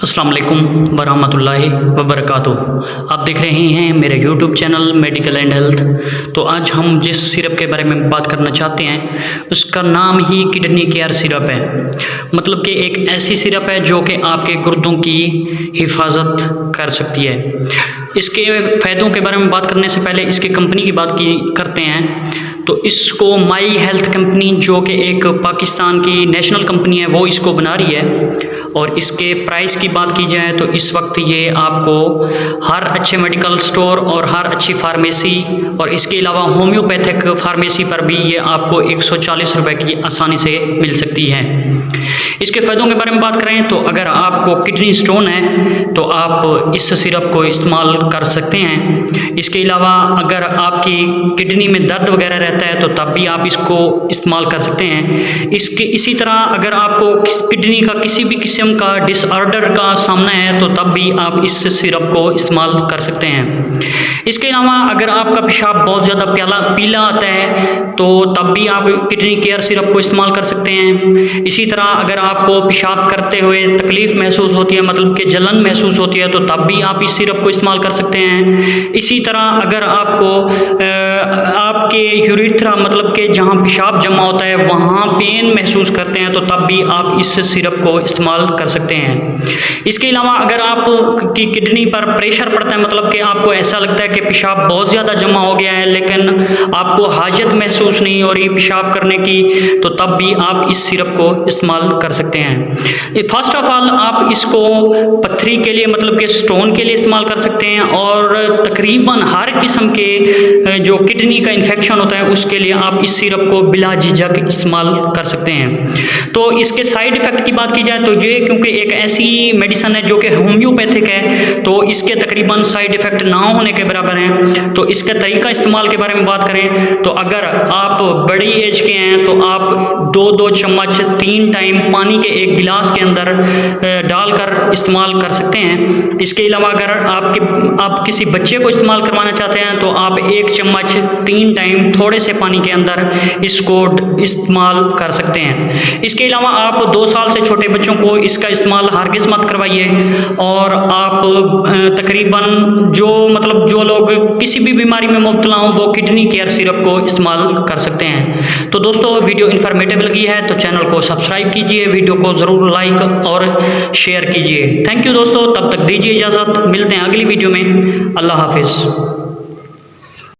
अस्सलाम वालेकुम वरहमतुल्लाहि वबरकातुहू। आप देख रहे हैं मेरे YouTube channel medical and health. तो आज हम जिस सिरप के बारे में बात करना चाहते हैं उसका नाम ही किडनी केयर सिरप है। मतलब कि एक ऐसी सिरप है जो कि आपके गुर्दों की हिफाजत कर सकती है। इसके फ़ायदों के बारे में बात करने से पहले इसकी कंपनी की बात करते हैं। तो इसको माई हेल्थ कंपनी जो कि एक पाकिस्तान की नेशनल कंपनी है वो इसको बना रही है। और इसके प्राइस की बात की जाए तो इस वक्त ये आपको हर अच्छे मेडिकल स्टोर और हर अच्छी फार्मेसी और इसके अलावा होम्योपैथिक फार्मेसी पर भी ये आपको 140 रुपये की आसानी से मिल सकती है। इसके फ़ायदों के बारे में बात करें तो अगर आपको किडनी स्टोन है तो आप इस सिरप को इस्तेमाल कर सकते हैं। इसके अलावा अगर आपकी किडनी में दर्द वगैरह रहता है तो तब भी आप इसको इस्तेमाल कर सकते हैं। इसी तरह अगर आपको किडनी का किसी भी किस्म का डिसऑर्डर का सामना है तो तब भी आप इस सिरप को इस्तेमाल कर सकते हैं। इसके अलावा अगर आपका पेशाब बहुत ज़्यादा पीला आता है तो तब भी आप किडनी केयर सिरप को इस्तेमाल कर सकते हैं। इसी तरह अगर आपको पेशाब करते हुए तकलीफ़ महसूस होती है, मतलब कि जलन महसूस होती है, तो तब भी आप इस सिरप को इस्तेमाल कर सकते हैं। इसी तरह अगर आपको आपके यूरिथ्रा मतलब कि जहाँ पेशाब जमा होता है वहाँ पेन महसूस करते हैं तो तब भी आप इस सिरप को इस्तेमाल कर सकते हैं। इसके अलावा अगर आप की किडनी पर प्रेशर पड़ता है, मतलब कि आपको ऐसा लगता है कि पेशाब बहुत ज़्यादा जमा हो गया है लेकिन आपको हाजत महसूस नहीं हो रही पेशाब करने की, तो तब भी आप इस सिरप को इस्तेमाल कर सकते हैं। फर्स्ट ऑफ ऑल आप इसको पथरी के लिए मतलब कि स्टोन के लिए इस्तेमाल कर सकते हैं और तकरीबन हर किस्म के जो किडनी का इन्फेक्शन होता है उसके लिए आप इस सिरप को बिला झिझक इस्तेमाल कर सकते हैं। तो इसके साइड इफ़ेक्ट की बात की जाए तो ये क्योंकि एक ऐसी मेडिसिन है जो कि होम्योपैथिक है तो इसके तकरीबन साइड इफ़ेक्ट ना होने के बराबर हैं। तो इसके तरीका इस्तेमाल के बारे में बात करें तो अगर आप बड़ी एज के हैं तो आप 2-2 चम्मच 3 टाइम पानी के एक गिलास के अंदर डालकर इस्तेमाल कर सकते हैं। इसके अलावा अगर आप किसी बच्चे को इस्तेमाल करवाना चाहते हैं तो आप 1 चम्मच 3 टाइम थोड़े से पानी के अंदर इसको इस्तेमाल कर सकते हैं। इसके अलावा आप 2 साल से छोटे बच्चों को इसका इस्तेमाल हरगिज़ मत करवाइए। और आप तकरीबन जो लोग किसी भी बीमारी में मुब्तला हों वो किडनी केयर सिरप को इस्तेमाल कर सकते हैं। तो दोस्तों वीडियो इन्फॉर्मेटिव लगी है तो चैनल को सब्सक्राइब कीजिए, वीडियो को ज़रूर लाइक और शेयर कीजिए। थैंक यू दोस्तों, तब तक दीजिए इजाज़त, मिलते हैं अगली वीडियो में। अल्लाह हाफिज़।